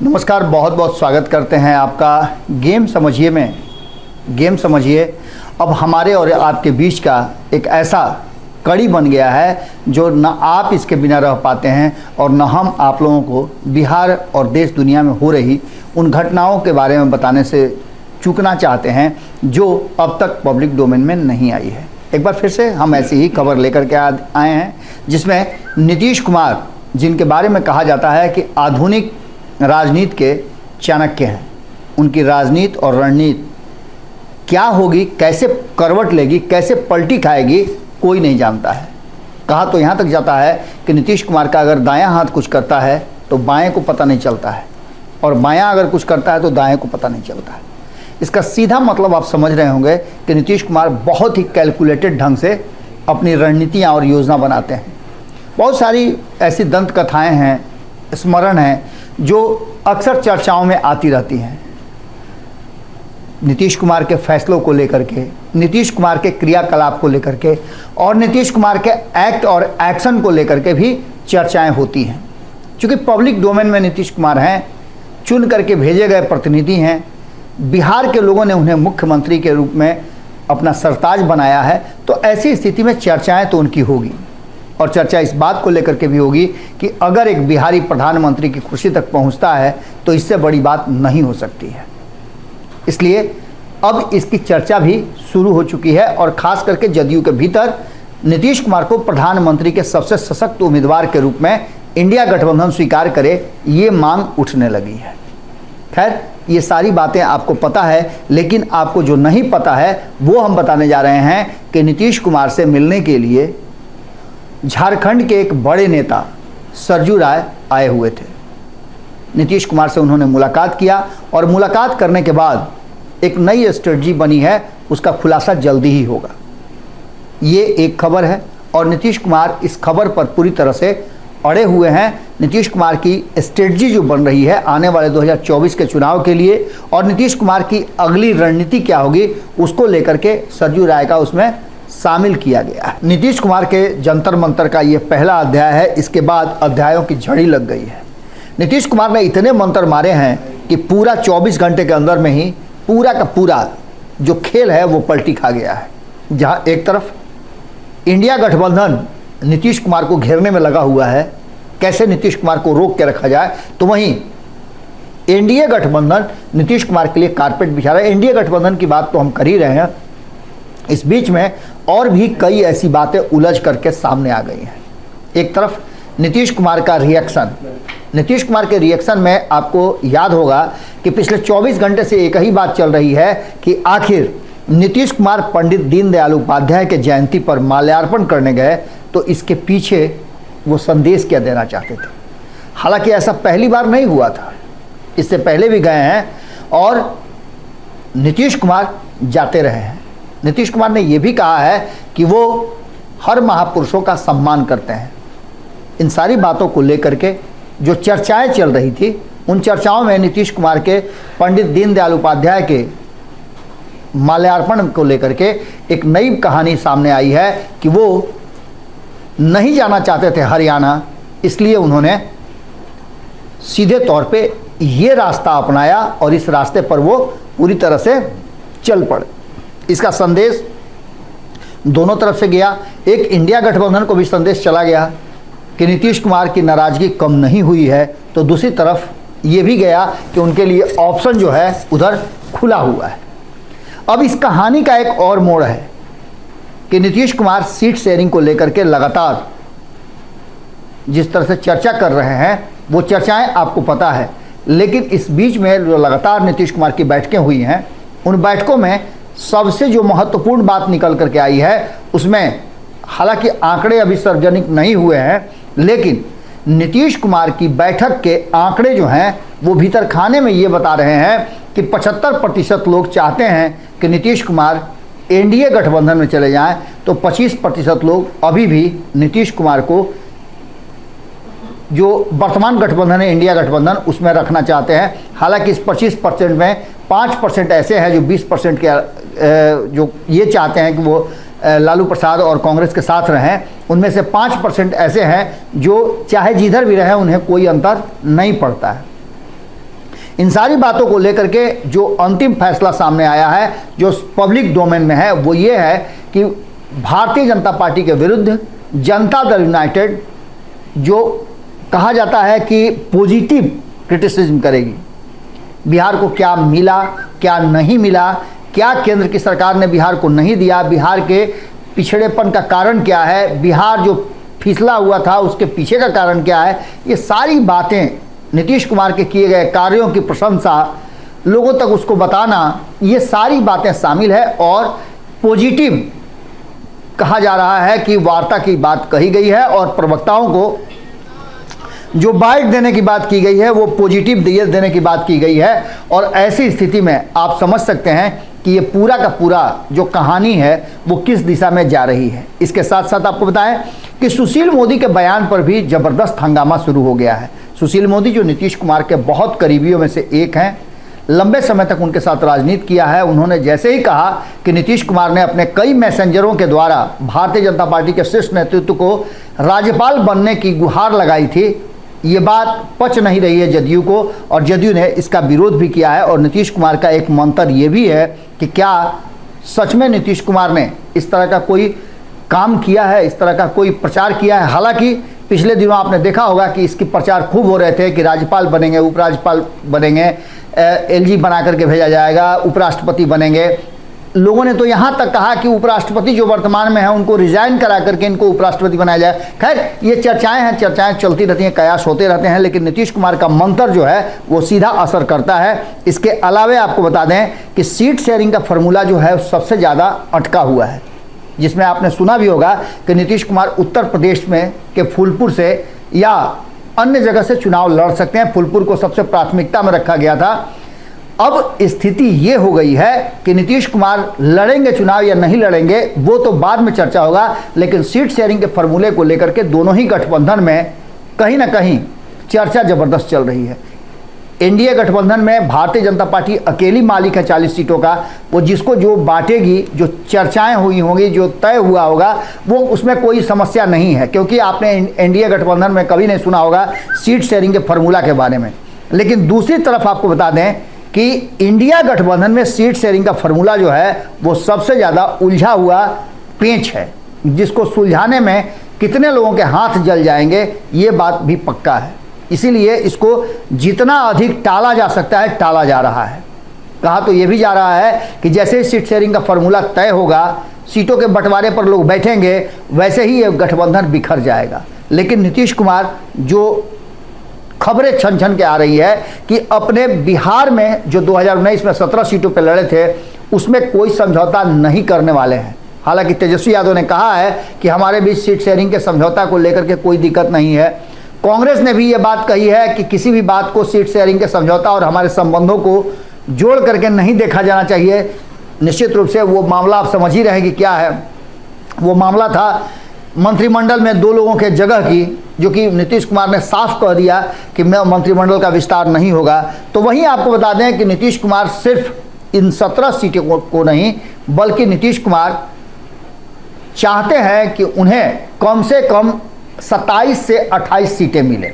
नमस्कार, बहुत बहुत स्वागत करते हैं आपका गेम समझिए में। गेम समझिए अब हमारे और आपके बीच का एक ऐसा कड़ी बन गया है जो न आप इसके बिना रह पाते हैं और न हम आप लोगों को बिहार और देश दुनिया में हो रही उन घटनाओं के बारे में बताने से चूकना चाहते हैं जो अब तक पब्लिक डोमेन में नहीं आई है। एक बार फिर से हम ऐसी ही खबर लेकर के आए हैं जिसमें नीतीश कुमार, जिनके बारे में कहा जाता है कि आधुनिक राजनीति के चाणक्य हैं, उनकी राजनीति और रणनीति क्या होगी, कैसे करवट लेगी, कैसे पलटी खाएगी, कोई नहीं जानता है। कहा तो यहाँ तक जाता है कि नीतीश कुमार का अगर दायां हाथ कुछ करता है तो बाएं को पता नहीं चलता है, और बायां अगर कुछ करता है तो दाएं को पता नहीं चलता है। इसका सीधा मतलब आप समझ रहे होंगे कि नीतीश कुमार बहुत ही कैलकुलेटेड ढंग से अपनी रणनीतियाँ और योजना बनाते हैं। बहुत सारी ऐसी दंत कथाएँ हैं, स्मरण हैं जो अक्सर चर्चाओं में आती रहती हैं। नीतीश कुमार के फैसलों को लेकर के, नीतीश कुमार के क्रियाकलाप को लेकर के और नीतीश कुमार के एक्ट और एक्शन को लेकर के भी चर्चाएं होती हैं। क्योंकि पब्लिक डोमेन में नीतीश कुमार हैं, चुन करके भेजे गए प्रतिनिधि हैं, बिहार के लोगों ने उन्हें मुख्यमंत्री के रूप में अपना सरताज बनाया है, तो ऐसी स्थिति में चर्चाएँ तो उनकी होगी। और चर्चा इस बात को लेकर के भी होगी कि अगर एक बिहारी प्रधानमंत्री की कुर्सी तक पहुंचता है तो इससे बड़ी बात नहीं हो सकती है। इसलिए अब इसकी चर्चा भी शुरू हो चुकी है और ख़ास करके जदयू के भीतर नीतीश कुमार को प्रधानमंत्री के सबसे सशक्त उम्मीदवार के रूप में इंडिया गठबंधन स्वीकार करे, ये मांग उठने लगी है। खैर, ये सारी बातें आपको पता है, लेकिन आपको जो नहीं पता है वो हम बताने जा रहे हैं कि नीतीश कुमार से मिलने के लिए झारखंड के एक बड़े नेता सरजू राय आए हुए थे। नीतीश कुमार से उन्होंने मुलाकात किया और मुलाकात करने के बाद एक नई स्ट्रेटजी बनी है, उसका खुलासा जल्दी ही होगा। ये एक खबर है और नीतीश कुमार इस खबर पर पूरी तरह से अड़े हुए हैं। नीतीश कुमार की स्ट्रेटजी जो बन रही है आने वाले 2024 के चुनाव के लिए और नीतीश कुमार की अगली रणनीति क्या होगी, उसको लेकर के सरजू राय का उसमें शामिल किया गया है। नीतीश कुमार के जंतर मंतर का ये पहला अध्याय है, इसके बाद अध्यायों की झड़ी लग गई है। नीतीश कुमार ने इतने मंत्र मारे हैं कि पूरा 24 घंटे के अंदर में ही पूरा का पूरा जो खेल है वो पलटी खा गया है। जहां एक तरफ इंडिया गठबंधन नीतीश कुमार को घेरने में लगा हुआ है, कैसे नीतीश कुमार को रोक के रखा जाए, तो वहीं एनडीए गठबंधन नीतीश कुमार के लिए कारपेट बिछा रहा है। एनडीए गठबंधन की बात तो हम कर ही रहे हैं, इस बीच में और भी कई ऐसी बातें उलझ करके सामने आ गई हैं। एक तरफ नीतीश कुमार का रिएक्शन, नीतीश कुमार के रिएक्शन में आपको याद होगा कि पिछले 24 घंटे से एक ही बात चल रही है कि आखिर नीतीश कुमार पंडित दीनदयाल उपाध्याय के जयंती पर माल्यार्पण करने गए तो इसके पीछे वो संदेश क्या देना चाहते थे। हालांकि ऐसा पहली बार नहीं हुआ था, इससे पहले भी गए हैं और नीतीश कुमार जाते रहे हैं। नीतीश कुमार ने यह भी कहा है कि वो हर महापुरुषों का सम्मान करते हैं। इन सारी बातों को लेकर के जो चर्चाएं चल रही थी, उन चर्चाओं में नीतीश कुमार के पंडित दीनदयाल उपाध्याय के माल्यार्पण को लेकर के एक नई कहानी सामने आई है कि वो नहीं जाना चाहते थे हरियाणा, इसलिए उन्होंने सीधे तौर पे ये रास्ता अपनाया और इस रास्ते पर वो पूरी तरह से चल पड़े। इसका संदेश दोनों तरफ से गया। एक इंडिया गठबंधन को भी संदेश चला गया कि नीतीश कुमार की नाराज़गी कम नहीं हुई है, तो दूसरी तरफ ये भी गया कि उनके लिए ऑप्शन जो है उधर खुला हुआ है। अब इस कहानी का एक और मोड़ है कि नीतीश कुमार सीट शेयरिंग को लेकर के लगातार जिस तरह से चर्चा कर रहे हैं वो चर्चाएं आपको पता है, लेकिन इस बीच में जो लगातार नीतीश कुमार की बैठकें हुई हैं, उन बैठकों में सबसे जो महत्वपूर्ण बात निकल करके आई है, उसमें हालांकि आंकड़े अभी सार्वजनिक नहीं हुए हैं, लेकिन नीतीश कुमार की बैठक के आंकड़े जो हैं वो भीतर खाने में ये बता रहे हैं कि 75% लोग चाहते हैं कि नीतीश कुमार एनडीए गठबंधन में चले जाएं, तो 25% लोग अभी भी नीतीश कुमार को जो वर्तमान गठबंधन है इंडिया गठबंधन उसमें रखना चाहते हैं। हालांकि इस 25% में 5% ऐसे हैं जो 20% के जो ये चाहते हैं कि वो लालू प्रसाद और कांग्रेस के साथ रहें, उनमें से 5% ऐसे हैं जो चाहे जिधर भी रहें उन्हें कोई अंतर नहीं पड़ता है। इन सारी बातों को लेकर के जो अंतिम फैसला सामने आया है, जो पब्लिक डोमेन में है, वो ये है कि भारतीय जनता पार्टी के विरुद्ध जनता दल यूनाइटेड, जो कहा जाता है कि पॉजिटिव क्रिटिसिज्म करेगी, बिहार को क्या मिला, क्या नहीं मिला, क्या केंद्र की सरकार ने बिहार को नहीं दिया, बिहार के पिछड़ेपन का कारण क्या है, बिहार जो फिसला हुआ था उसके पीछे का कारण क्या है, ये सारी बातें, नीतीश कुमार के किए गए कार्यों की प्रशंसा, लोगों तक उसको बताना, ये सारी बातें शामिल है। और पॉजिटिव कहा जा रहा है कि वार्ता की बात कही गई है और प्रवक्ताओं को जो बाइट देने की बात की गई है वो पॉजिटिव देने की बात की गई है। और ऐसी स्थिति में आप समझ सकते हैं कि ये पूरा का पूरा जो कहानी है वो किस दिशा में जा रही है। इसके साथ साथ आपको बताएं कि सुशील मोदी के बयान पर भी ज़बरदस्त हंगामा शुरू हो गया है। सुशील मोदी जो नीतीश कुमार के बहुत करीबियों में से एक हैं, लंबे समय तक उनके साथ राजनीति किया है, उन्होंने जैसे ही कहा कि नीतीश कुमार ने अपने कई मैसेंजरों के द्वारा भारतीय जनता पार्टी के शीर्ष नेतृत्व को राज्यपाल बनने की गुहार लगाई थी, ये बात पच नहीं रही है जदयू को, और जदयू ने इसका विरोध भी किया है। और नीतीश कुमार का एक मंत्र ये भी है कि क्या सच में नीतीश कुमार ने इस तरह का कोई काम किया है, इस तरह का कोई प्रचार किया है। हालांकि पिछले दिनों आपने देखा होगा कि इसके प्रचार खूब हो रहे थे कि राज्यपाल बनेंगे, उपराज्यपाल बनेंगे, एलजी बना करके भेजा जाएगा, उपराष्ट्रपति बनेंगे। लोगों ने तो यहाँ तक कहा कि उपराष्ट्रपति जो वर्तमान में है उनको रिजाइन करा करके इनको उपराष्ट्रपति बनाया जाए। खैर, ये चर्चाएं हैं, चर्चाएं चलती रहती हैं, कयास होते रहते हैं, लेकिन नीतीश कुमार का मंत्र जो है वो सीधा असर करता है। इसके अलावे आपको बता दें कि सीट शेयरिंग का फॉर्मूला जो है सबसे ज़्यादा अटका हुआ है, जिसमें आपने सुना भी होगा कि नीतीश कुमार उत्तर प्रदेश में के फूलपुर से या अन्य जगह से चुनाव लड़ सकते हैं। फूलपुर को सबसे प्राथमिकता में रखा गया था। अब स्थिति ये हो गई है कि नीतीश कुमार लड़ेंगे चुनाव या नहीं लड़ेंगे वो तो बाद में चर्चा होगा, लेकिन सीट शेयरिंग के फॉर्मूले को लेकर के दोनों ही गठबंधन में कहीं ना कहीं चर्चा जबरदस्त चल रही है। एनडीए गठबंधन में भारतीय जनता पार्टी अकेली मालिक है 40 सीटों का, वो जिसको जो बांटेगी, जो चर्चाएं हुई होंगी, जो तय हुआ होगा, वो उसमें कोई समस्या नहीं है, क्योंकि आपने एनडीए गठबंधन में कभी नहीं सुना होगा सीट शेयरिंग के फॉर्मूला के बारे में। लेकिन दूसरी तरफ आपको बता दें कि इंडिया गठबंधन में सीट शेयरिंग का फॉर्मूला जो है वो सबसे ज़्यादा उलझा हुआ पेंच है, जिसको सुलझाने में कितने लोगों के हाथ जल जाएंगे ये बात भी पक्का है। इसीलिए इसको जितना अधिक टाला जा सकता है टाला जा रहा है। कहा तो ये भी जा रहा है कि जैसे ही सीट शेयरिंग का फॉर्मूला तय होगा, सीटों के बंटवारे पर लोग बैठेंगे, वैसे ही ये गठबंधन बिखर जाएगा। लेकिन नीतीश कुमार जो खबरें छन छन के आ रही है कि अपने बिहार में जो 2019 में 17 सीटों पर लड़े थे उसमें कोई समझौता नहीं करने वाले हैं। हालांकि तेजस्वी यादव ने कहा है कि हमारे बीच सीट शेयरिंग के समझौता को लेकर के कोई दिक्कत नहीं है। कांग्रेस ने भी ये बात कही है कि किसी भी बात को सीट शेयरिंग के समझौता और हमारे संबंधों को जोड़ करके नहीं देखा जाना चाहिए। निश्चित रूप से वो मामला आप समझ ही रहे कि क्या है। वो मामला था मंत्रिमंडल में 2 लोगों के जगह की, जो कि नीतीश कुमार ने साफ कह दिया कि मंत्रिमंडल का विस्तार नहीं होगा। तो वहीं आपको बता दें कि नीतीश कुमार सिर्फ इन 17 सीटों को नहीं, बल्कि नीतीश कुमार चाहते हैं कि उन्हें कम से कम 27 से 28 सीटें मिले।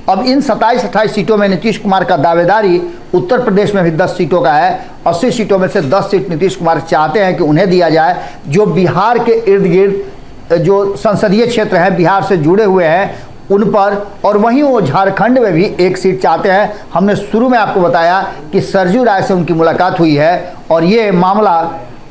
अब इन 27-28 सीटों में नीतीश कुमार का दावेदारी उत्तर प्रदेश में भी 10 सीटों का है। 80 सीटों में से 10 सीट नीतीश कुमार चाहते हैं कि उन्हें दिया जाए, जो बिहार के इर्द गिर्द जो संसदीय क्षेत्र हैं, बिहार से जुड़े हुए हैं उन पर। और वहीं वो झारखंड में भी 1 सीट चाहते हैं। हमने शुरू में आपको बताया कि सरजू राय से उनकी मुलाकात हुई है और ये मामला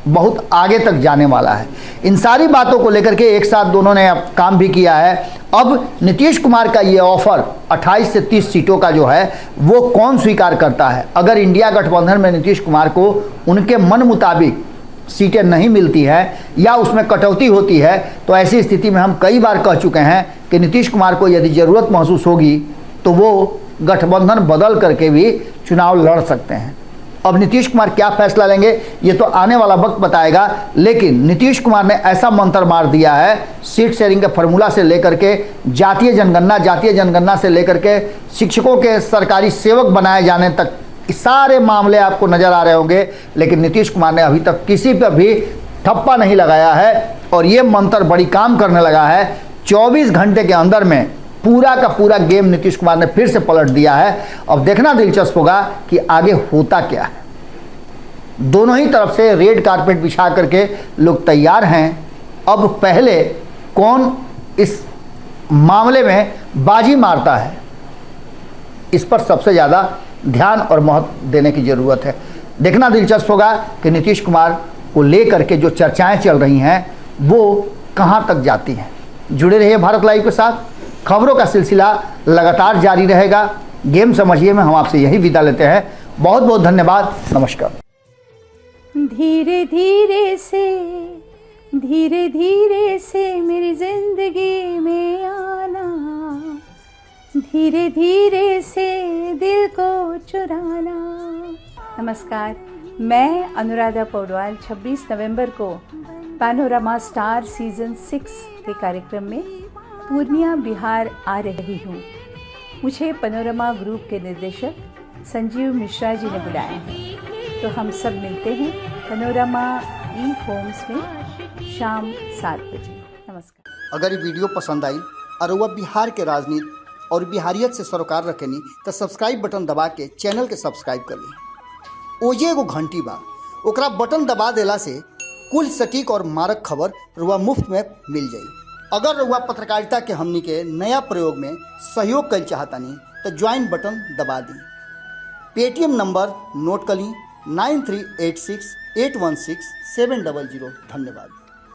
बहुत आगे तक जाने वाला है। इन सारी बातों को लेकर के एक साथ दोनों ने काम भी किया है। अब नीतीश कुमार का ये ऑफर 28 से 30 सीटों का जो है वो कौन स्वीकार करता है। अगर इंडिया गठबंधन में नीतीश कुमार को उनके मन मुताबिक सीटें नहीं मिलती हैं या उसमें कटौती होती है, तो ऐसी स्थिति में हम कई बार कह चुके हैं कि नीतीश कुमार को यदि ज़रूरत महसूस होगी तो वो गठबंधन बदल करके भी चुनाव लड़ सकते हैं। अब नीतीश कुमार क्या फैसला लेंगे ये तो आने वाला वक्त बताएगा, लेकिन नीतीश कुमार ने ऐसा मंत्र मार दिया है सीट शेयरिंग के फॉर्मूला से लेकर के जातीय जनगणना से लेकर के शिक्षकों के सरकारी सेवक बनाए जाने तक सारे मामले आपको नजर आ रहे होंगे। लेकिन नीतीश कुमार ने अभी तक किसी पर भी ठप्पा नहीं लगाया है और ये मंत्र बड़ी काम करने लगा है। 24 घंटे के अंदर में पूरा का पूरा गेम नीतीश कुमार ने फिर से पलट दिया है। अब देखना दिलचस्प होगा कि आगे होता क्या है। दोनों ही तरफ से रेड कारपेट बिछा करके लोग तैयार हैं। अब पहले कौन इस मामले में बाजी मारता है, इस पर सबसे ज़्यादा ध्यान और महत्व देने की ज़रूरत है। देखना दिलचस्प होगा कि नीतीश कुमार को लेकर के जो चर्चाएं चल रही हैं वो कहां तक जाती हैं। जुड़े रहिए भारत लाइव के साथ, खबरों का सिलसिला लगातार जारी रहेगा। गेम समझिए में हम आपसे यही विदा लेते हैं। बहुत बहुत धन्यवाद, नमस्कार। धीरे धीरे से मेरी जिंदगी में आना, धीरे धीरे से दिल को चुराना। नमस्कार, मैं अनुराधा पौडवाल 26 नवंबर को पैनोरमा स्टार सीजन 6 के कार्यक्रम में पूर्णिया बिहार आ रही हूँ। मुझे पैनोरमा ग्रुप के निर्देशक संजीव मिश्रा जी ने बुलाया है, तो हम सब मिलते हैं पैनोरमा ई होम्स में शाम 7 बजे। नमस्कार। अगर ये वीडियो पसंद आई और वह बिहार के राजनीति और बिहारियत से सरोकार रखेनी तो सब्सक्राइब बटन दबा के चैनल के सब्सक्राइब कर ली। ओजे एगो घंटी बा, ओकरा बटन दबा देला से कुल सटीक और मारक खबर रुआ मुफ्त में मिल जाई। अगर रुआ पत्रकारिता के हमनी के नया प्रयोग में सहयोग कर चाहतानी तो ज्वाइन बटन दबा दी। पेटीएम नंबर नोट कर ली 9386816700। धन्यवाद।